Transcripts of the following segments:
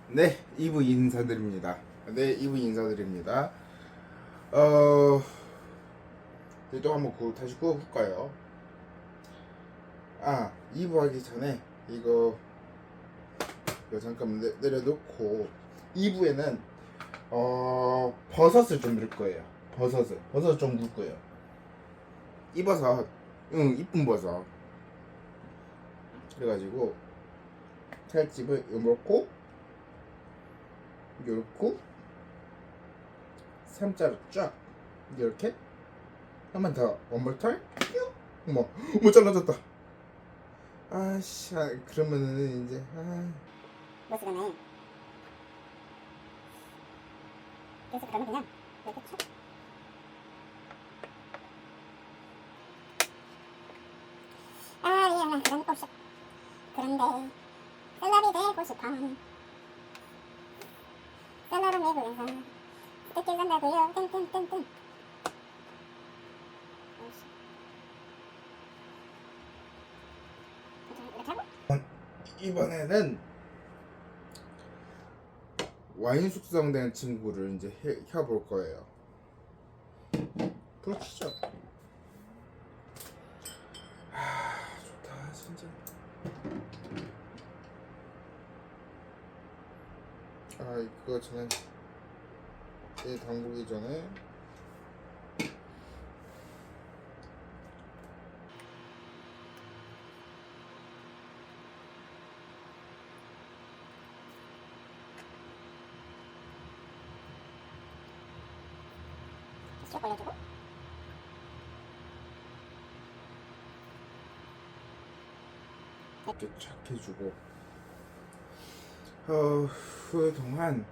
네, 2부 인사드립니다. 네, 2부 인사드립니다. 또 한번 다시 구워볼까요? 2부 하기 전에 이거 잠깐 내려놓고 2부에는 버섯을 좀 넣을 거예요. 버섯 좀 넣을 거예요. 이 버섯, 이쁜 버섯. 그래가지고 살집을 넣고 요렇고 3자로 쫙 이렇게 한 번 더 원몰 타임. 어머 잘라졌다. 아씨, 그러면은 이제 뭐 쓰려네. 그래서 그러면 그냥 이렇게 쳐. 나 그런 옷이 그런데 셀럽이 되고 싶어. 셀럽은 외국에서 스테이크 산다고요. 땡땡땡땡. 이렇게 하고 이번에는 와인 숙성된 친구를 이제 혀볼 거예요. 그렇죠. 좋다 진짜. 이거 전에 담그기 전에 쭉 올려주고 이렇게 착 해주고 그동안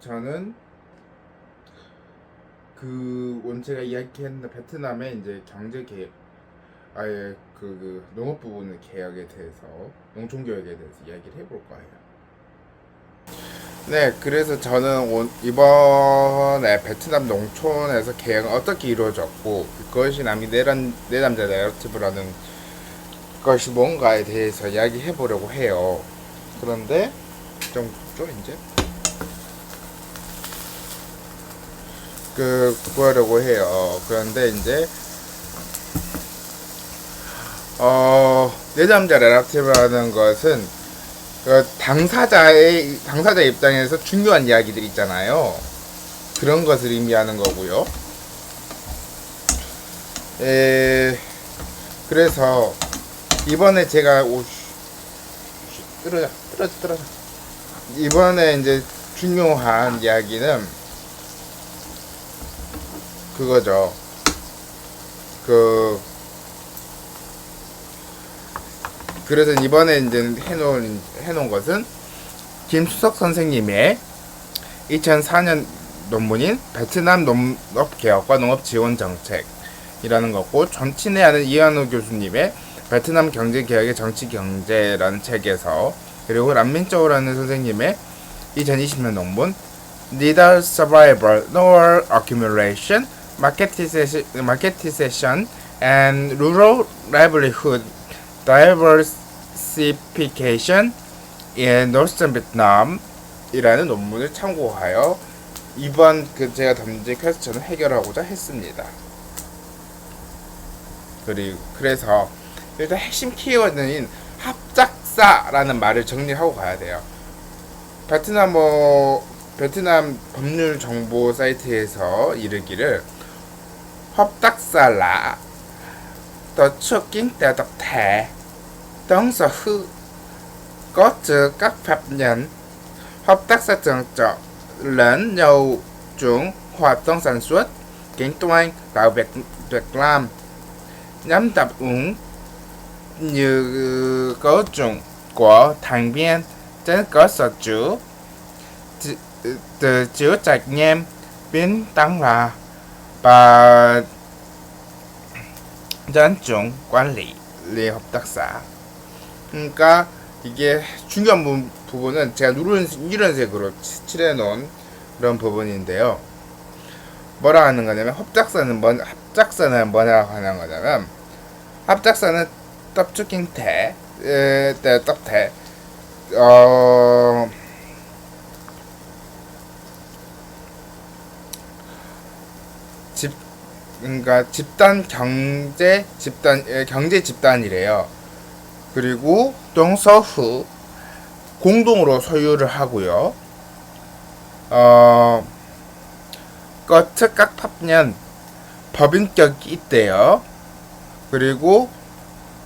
저는 그 원체가 이야기했는데 베트남의 이제 경제 개혁, 아예 그 농업 부분의 개혁에 대해서, 농촌 개혁에 대해서 이야기를 해볼 거예요. 네, 그래서 저는 이번에 베트남 농촌에서 개혁은 어떻게 이루어졌고 그것이 남이 내담자 내러티브라는 것이 뭔가에 대해서 이야기해 보려고 해요. 그런데 좀 이제 구하려고 해요. 그런데 이제 내담자 내러티브라는 것은 당사자 입장에서 중요한 이야기들 있잖아요. 그런 것을 의미하는 거고요. 그래서 이번에 제가 떨어져. 이번에 이제 중요한 이야기는 그거죠. 그래서 이번에 이제 해놓은 것은 김수석 선생님의 2004년 논문인 베트남 농업개혁과 농업지원정책이라는 거고, 전친회하는 이한우 교수님의 베트남 경제개혁의 정치경제라는 책에서, 그리고 란민쩌우라는 선생님의 2020년 논문 Neither Survival nor Accumulation, Marketization and Rural Livelihood Diversification in Northern Vietnam 이라는 논문을 참고하여 이번 제가 던진 퀘스천을 해결하고자 했습니다. 그래서 일단 핵심 키워드인 합작사라는 말을 정리하고 가야 돼요. 베트남 법률 정보 사이트에서 이르기를 합작사라 tổ chức kiến tạo tập thể đón sở hữu có từ các pháp nhân hợp tác xã thường chọn lẫn nhau trong hoạt động sản xuất kinh doanh tạo việc làm nhằm đáp ứng như cấu trúc của thành viên trên cơ sở tự chịu trách nhiệm bình đẳng và 전종 관리 합작사. 그러니까 이게 중요한 부분은 제가 누런색으로 칠해놓은 그런 부분인데요. 뭐라 하는 거냐면 합작사는 뭐라고 하는 거냐면 합작사는 떡죽인 대 떡대 그러니까 집단 경제 집단이래요. 그리고 동서후 공동으로 소유를 하고요. 거특각 팝년 법인격이 있대요. 그리고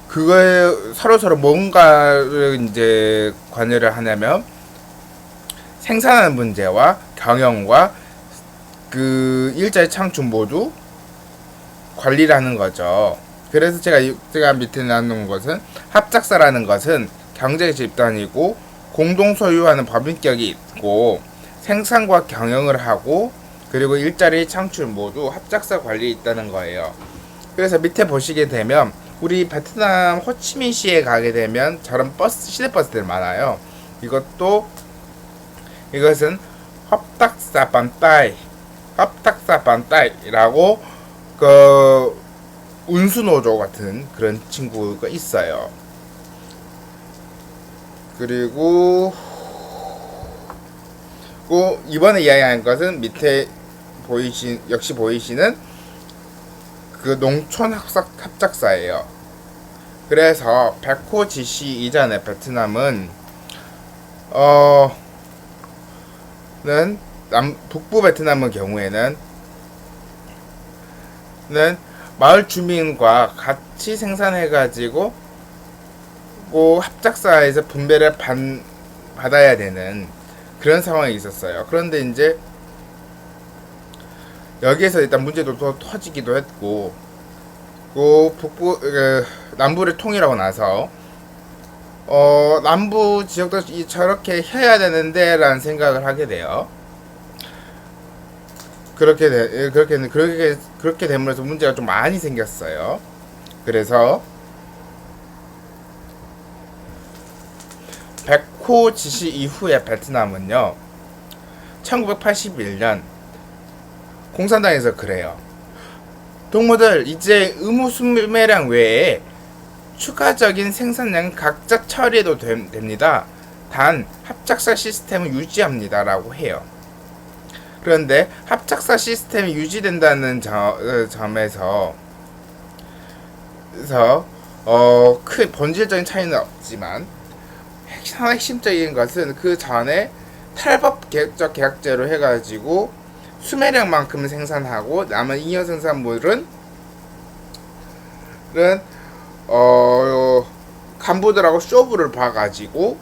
그거에 서로 뭔가를 이제 관여를 하냐면 생산하는 문제와 경영과 그 일자리 창출 모두 관리를 하는 거죠. 그래서 제가 밑에 나눈 것은 합작사라는 것은 경제 집단이고 공동 소유하는 법인격이 있고 생산과 경영을 하고 그리고 일자리 창출 모두 합작사 관리에 있다는 거예요. 그래서 밑에 보시게 되면 우리 베트남 호치민시에 가게 되면 저런 시내버스들 많아요. 이것은 합작사 반따이라고 그 운수노조 같은 그런 친구가 있어요. 그리고 이번에 이야기한 것은 밑에 보이시는 그 농촌 합작사예요. 그래서 백호지시 이전에 베트남은 북부 베트남의 경우에는 마을 주민과 같이 생산해가지고 합작사에서 분배를 받아야 되는 그런 상황이 있었어요. 그런데 이제 여기에서 일단 문제도 또 터지기도 했고, 남부를 통일하고 나서 남부 지역도 저렇게 해야 되는데 라는 생각을 하게 돼요. 그렇게 됨으로써 문제가 좀 많이 생겼어요. 그래서 백호 지시 이후에 베트남은요 1981년 공산당에서 그래요. 동무들 이제 의무 수매량 외에 추가적인 생산량은 각자 처리해도 됩니다. 단 합작사 시스템을 유지합니다 라고 해요. 그런데 합작사 시스템이 유지된다는 점에서 큰 본질적인 차이는 없지만 핵심적인 것은 그 전에 탈법적 계약제로 해가지고 수매량만큼 생산하고 남은 잉여 생산물은 간부들하고 쇼부를 봐가지고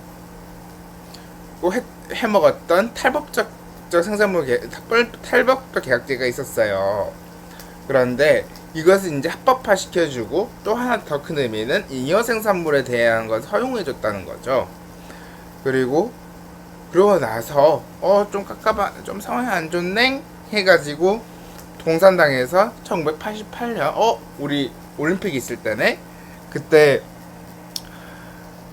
해먹었던 탈법적 계약제가 있었어요. 그런데 이것을 이제 합법화 시켜주고 또 하나 더 큰 의미는 잉여 생산물에 대한 것을 허용해줬다는 거죠. 그러고 나서 좀 상황이 안 좋네 해가지고 공산당에서 1988년 우리 올림픽 있을 때네 그때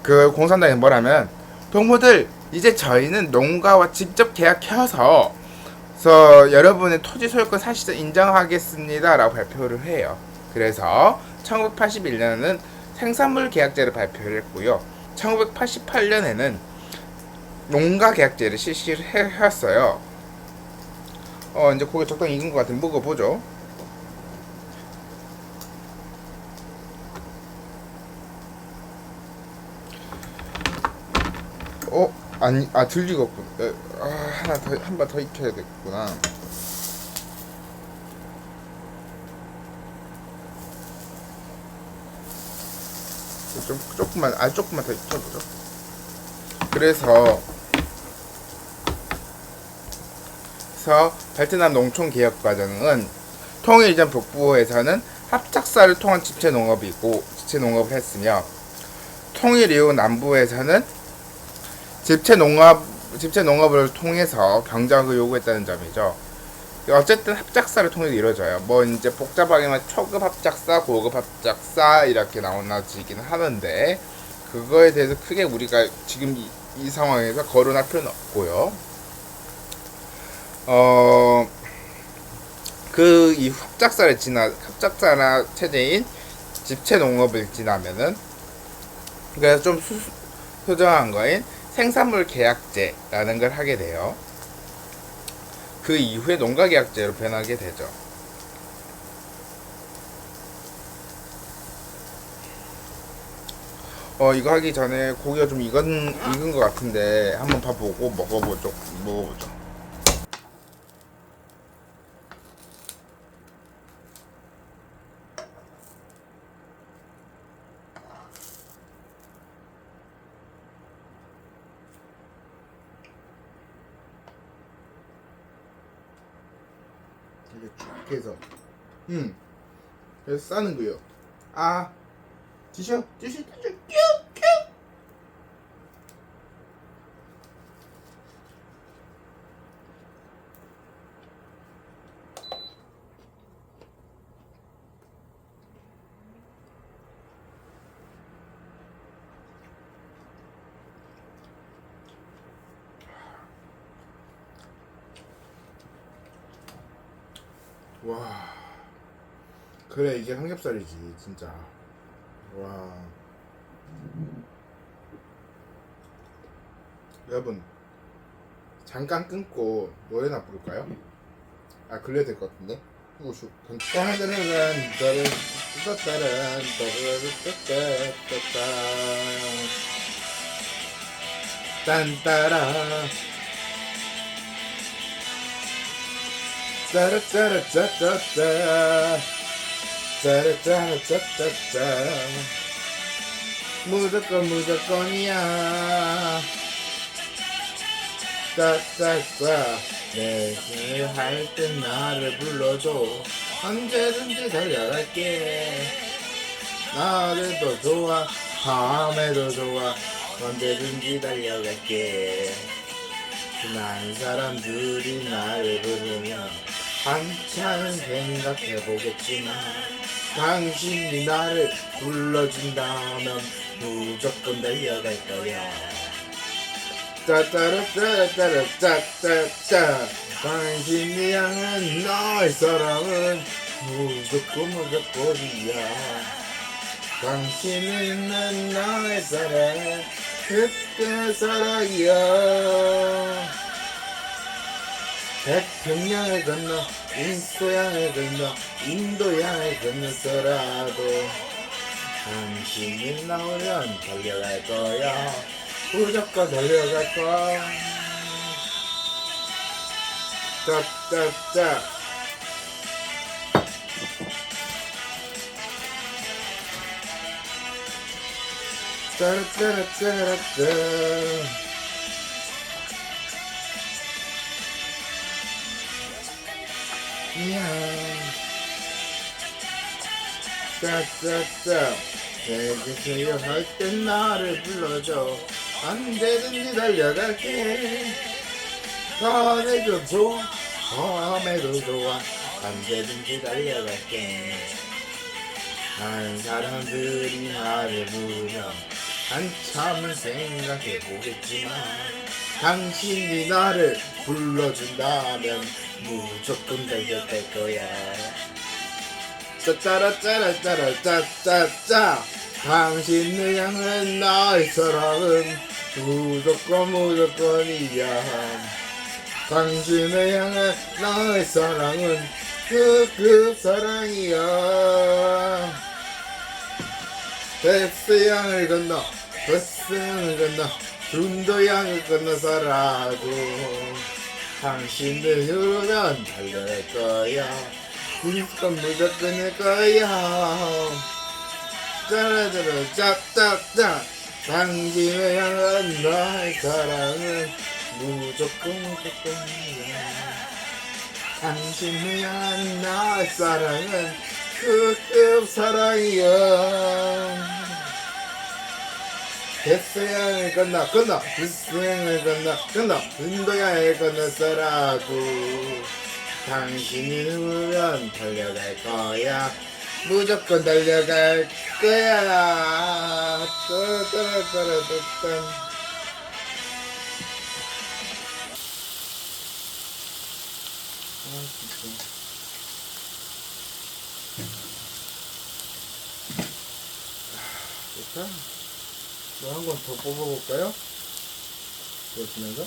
그 공산당이 뭐라면 동무들 이제 저희는 농가와 직접 계약해서 여러분의 토지 소유권 사실을 인정하겠습니다 라고 발표를 해요. 그래서 1981년에는 생산물 계약제를 발표를 했고요. 1988년에는 농가 계약제를 실시를 했어요. 이제 고개 적당히 익은 것 같으면 먹어보죠. 들 익었군. 한 번 더 익혀야겠구나. 조금만 더 익혀보죠. 그래서 베트남 농촌 개혁 과정은 통일 이전 북부에서는 합작사를 통한 집체 농업을 했으며 통일 이후 남부에서는 집체 농업을 통해서 경작을 요구했다는 점이죠. 어쨌든 합작사를 통해서 이루어져요. 이제 복잡하게만 초급 합작사, 고급 합작사 이렇게 나눠지기는 하는데 그거에 대해서 크게 우리가 지금 이 상황에서 거론할 필요는 없고요. 그 이후 합작사나 체제인 집체 농업을 지나면은 그래서 좀 소정한 거인 생산물 계약제라는 걸 하게 돼요. 그 이후에 농가 계약제로 변하게 되죠. 이거 하기 전에 고기가 좀 익은 것 같은데 한번 봐보고 먹어보죠. 이렇게 쭉 해서 그래서 싸는 거예요. 드셔 큐큐. 와, 그래 이게 삼겹살이지 진짜. 와, 여러분 잠깐 끊고 노래나 부를까요? 그래야 될 것 같은데. 우슈. 딴따라 짜라짜라짜짜짜 짜라짜라짜짜짜 무조건이야. 짜짜짜 내게 할 땐 나를 불러줘. 언제든지 달려갈게. 낮에도 좋아 밤에도 좋아 언제든지 달려갈게. 많은 사람들이 나를 부르면 한참 생각해보겠지만 당신이 나를 불러준다면 무조건 달려갈 거야. 짜짜라짜라짜라짜짜짜 당신이 향한 나의 사랑은 무조건이야. 당신이 있는 나의 사랑은 그때 사랑이야. 태평양을 건너 인도양을 건너 인도양을 건너서라도 당신이 나오면 달려갈 거야. 무조건 달려갈 거야. 짜짜짜 짜라짜라짜라짜 이야 짜짜짜 내게 할 땐 나를 불러줘. 언제든지 달려갈게. 밤에도 좋아 밤에도 좋아 언제든지 달려갈게. 많은 사람들이 나를 부르면 한참을 생각해보겠지만 당신이 나를 불러준다면 무조건 달려갈 거야. 짜짜라짜라짜라짜짜짜 당신을 향한 나의 사랑은 무조건이야. 당신을 향한 나의 사랑은 그 사랑이야. 베스양을 건너 중도양을 건너서라도 당신을 부르면 달려갈 거야. 무조건일 거야. 짜라짜라 짭짭짭 당신을 향한 나의 사랑은 무조건이야. 당신을 향한 나의 사랑은 그 사랑이야. 베스양을 건너 베스양을 건너 인도양을 건너서라도 당신이 누르면 달려갈 거야. 무조건 달려갈 거야. 따라따라따라따. 진짜. 좋다. 뭐 한 번 더 뽑아볼까요? 그러시면서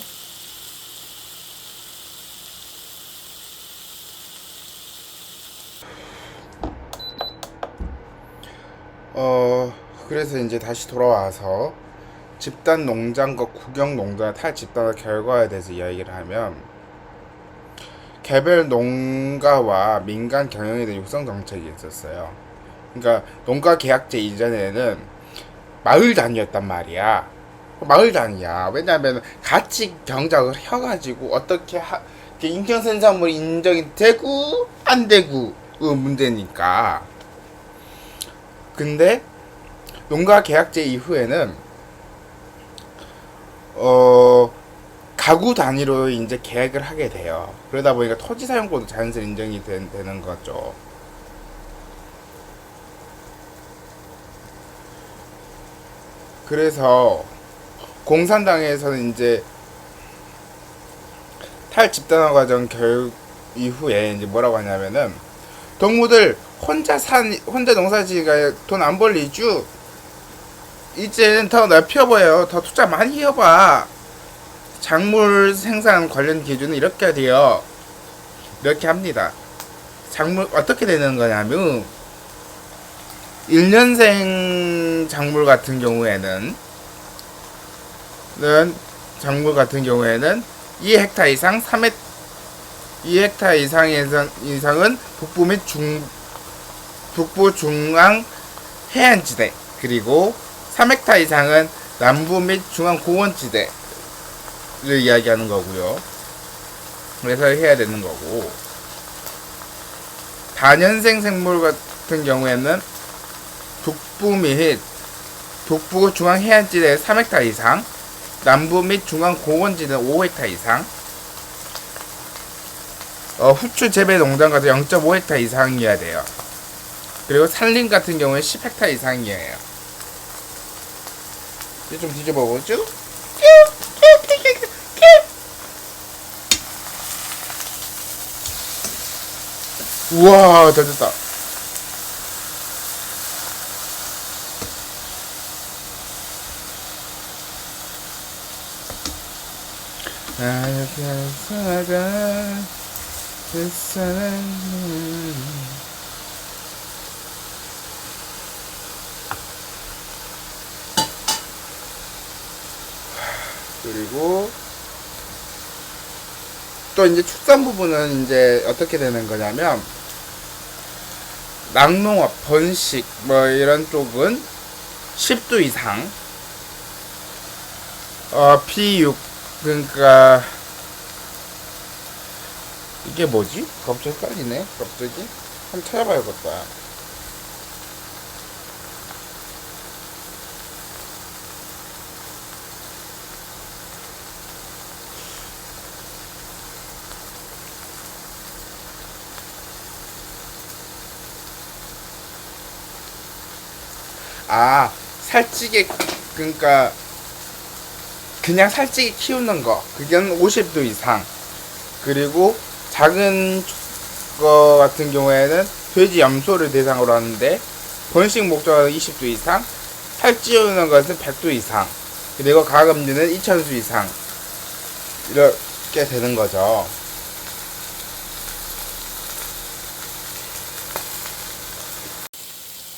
그래서 이제 다시 돌아와서 집단 농장과 국영 농장의 탈집단의 결과에 대해서 이야기를 하면, 개별 농가와 민간 경영에 대한 육성 정책이 있었어요. 그러니까 농가 계약제 이전에는 마을 단위였단 말이야. 마을 단위야. 왜냐하면 같이 경작을 해가지고 어떻게 인경 생산물이 인정이 되고 안 되고 그 문제니까. 근데 농가 계약제 이후에는 가구 단위로 이제 계약을 하게 돼요. 그러다 보니까 토지 사용권도 자연스레 인정이 되는 거죠. 그래서 공산당에서는 이제 탈집단화 과정 이후에 이제 뭐라고 하냐면은, 동무들 혼자 농사지가 돈 안 벌리죠. 이제는 더 넓혀봐요. 더 투자 많이 해봐. 작물 생산 관련 기준은 이렇게 돼요. 이렇게 합니다. 작물 어떻게 되는 거냐면, 1년생 작물 같은 경우에는 2헥타 이상, 2헥타 이상은 북부 중앙 해안지대, 그리고 3헥타 이상은 남부 및 중앙 고원지대를 이야기하는 거고요. 그래서 해야 되는 거고, 다년생 생물 같은 경우에는 북부 중앙 해안지대 3헥타 이상, 남부 및 중앙 고원지대 5헥타 이상, 후추 재배 농장 같은 0.5헥타 이상이어야 돼요. 그리고 산림 같은 경우에 10헥타 이상이에요. 이제 좀 뒤집어 보죠. 우와, 잘 됐다. 그리고 또 이제 축산 부분은 이제 어떻게 되는 거냐면, 낙농업, 번식 뭐 이런 쪽은 10도 이상, P6, 그러니까 이게 뭐지? 갑자기 헷갈리네. 갑자기 한번 찾아봐야겠다. 살찌게, 그러니까 그냥 살찌게 키우는 거, 그건 50도 이상. 그리고 작은 거 같은 경우에는 돼지 염소를 대상으로 하는데, 번식 목적은 20도 이상, 살찌우는 것은 100도 이상, 그리고 가금류는 2000수 이상, 이렇게 되는 거죠.